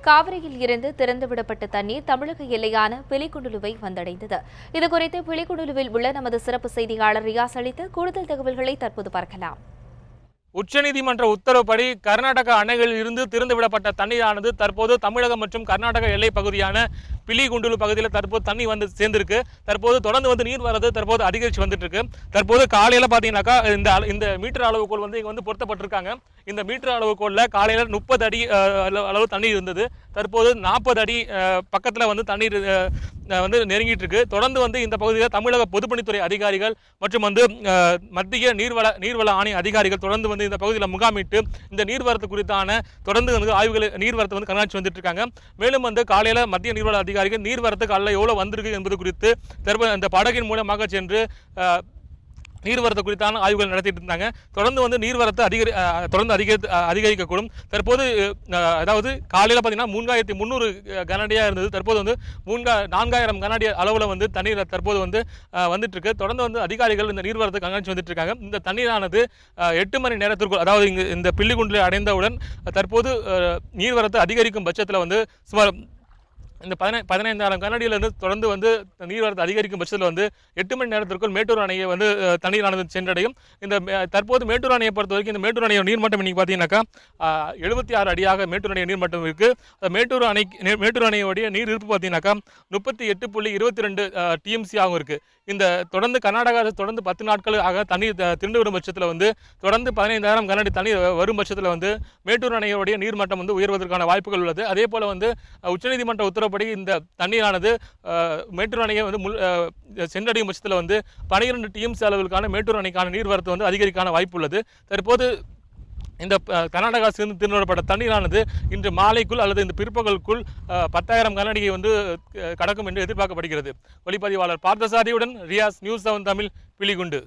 காவிரியில் இருந்து திறந்துவிடப்பட்ட தண்ணீர் தமிழக எல்லையான பிலிகுண்டுலுவை வந்தடைந்தது. இதுகுறித்து பிலிகுண்டுலுவில் உள்ள நமது சிறப்பு செய்தியாளர் ரியாஸ் அளித்த கூடுதல் தகவல்களை தற்போது பார்க்கலாம். உச்சநீதிமன்ற உத்தரவுப்படி கர்நாடக அணைகளில் இருந்து திறந்துவிடப்பட்ட தண்ணீரானது தற்போது தமிழகம் மற்றும் கர்நாடக எல்லை பகுதியான பிலிகுண்டுலு பகுதியில் தற்போது தண்ணி வந்து சேர்ந்திருக்கு. தற்போது தொடர்ந்து வந்து நீர் வரது தற்போது அதிகரித்து வந்துட்டு இருக்கு. தற்போது காலையில் பார்த்தீங்கன்னாக்கா இந்த மீட்டர் அளவுகோல் வந்து இங்கே வந்து பொருத்தப்பட்டிருக்காங்க. இந்த மீட்டர் அளவுகோலில் காலையில் 30 அடி அளவு தண்ணீர் இருந்தது. தற்போது 40 அடி பக்கத்தில் வந்து தண்ணீர் வந்து நெருங்கிட்டு இருக்கு. தொடர்ந்து வந்து இந்த பகுதியில் தமிழக பொதுப்பணித்துறை அதிகாரிகள் மற்றும் வந்து மத்திய நீர்வள ஆணைய அதிகாரிகள் தொடர்ந்து வந்து இந்த பகுதியில் முகாமிட்டு இந்த நீர்வரத்து குறித்தான தொடர்ந்து வந்து ஆய்வுகள் நீர்வரத்து வந்து கண்காணிச்சு வந்துட்டு இருக்காங்க. மேலும் வந்து காலையில் மத்திய நீர்வள அதிகாரிகள் நீர்வரத்து காலையில் எவ்வளவு வந்திருக்கு என்பது குறித்து இந்த படகின் மூலமாக சென்று நீர்வரத்து குறித்தான ஆய்வுகள் நடத்திட்டு இருந்தாங்க. தொடர்ந்து வந்து நீர்வரத்து அதிகரிக்கக்கூடும். தற்போது அதாவது காலையில் பார்த்தீங்கன்னா 3300 கனஅடியாக இருந்தது. தற்போது வந்து 4000 கனஅடி அளவில் வந்து தண்ணீர் தற்போது வந்து வந்துட்டு இருக்கு. தொடர்ந்து வந்து அதிகாரிகள் இந்த நீர்வரத்து கண்காணிச்சு வந்துட்டு இருக்காங்க. இந்த தண்ணீரானது 8 மணி நேரத்திற்குள், அதாவது இங்கு இந்த பில்லிகுண்டில் அடைந்தவுடன் தற்போது நீர்வரத்து அதிகரிக்கும் பட்சத்தில் வந்து சுமார் இந்த 15,000 கனஅடியிலிருந்து தொடர்ந்து வந்து நீர்வரத்து அதிகரிக்கும் பட்சத்தில் வந்து 8 மணி நேரத்திற்குள் மேட்டூர் அணையை வந்து தண்ணீரானது சென்றடையும். இந்த தற்போது மேட்டூர் அணையை பொறுத்த வரைக்கும் இந்த மேட்டூர் அணையோட நீர்மட்டம் இன்னைக்கு பார்த்தீங்கன்னாக்கா 76 அடியாக மேட்டூர் அணைய நீர்மட்டம் இருக்கு. மேட்டூர் அணையோடைய நீர் இருப்பு பார்த்தீங்கன்னாக்கா 38.22 TMC ஆகும் இருக்கு. இந்த தொடர்ந்து கர்நாடகா தொடர்ந்து 10 நாட்கள் ஆக தண்ணீர் திரண்டு வரும் பட்சத்தில் வந்து தொடர்ந்து 15,000 கனஅடி தண்ணீர் வரும் பட்சத்தில் வந்து மேட்டூர் அணையோடைய நீர்மட்டம் வந்து உயர்வதற்கான வாய்ப்புகள் உள்ளது. அதே போல வந்து உச்சநீதிமன்ற உத்தரவுப்படி இந்த தண்ணீரானது மேட்டூர் அணையை வந்து சென்றடையும் பட்சத்தில் வந்து 12 TMC அளவிற்கான மேட்டூர் அணைக்கான நீர்வரத்து வந்து அதிகரிக்கான வாய்ப்பு உள்ளது. தற்போது இந்த கர்நாடகா சேர்ந்து திறந்துவிடப்பட்ட தண்ணீரானது இன்று மாலைக்குள் அல்லது இந்த பிற்பகலுக்குள் 10,000 கனஅடியை வந்து கடக்கும் என்று எதிர்பார்க்கப்படுகிறது. ஒளிப்பதிவாளர் பார்த்தசாரியுடன் ரியாஸ், நியூஸ் 7 தமிழ், பிலிகுண்டு.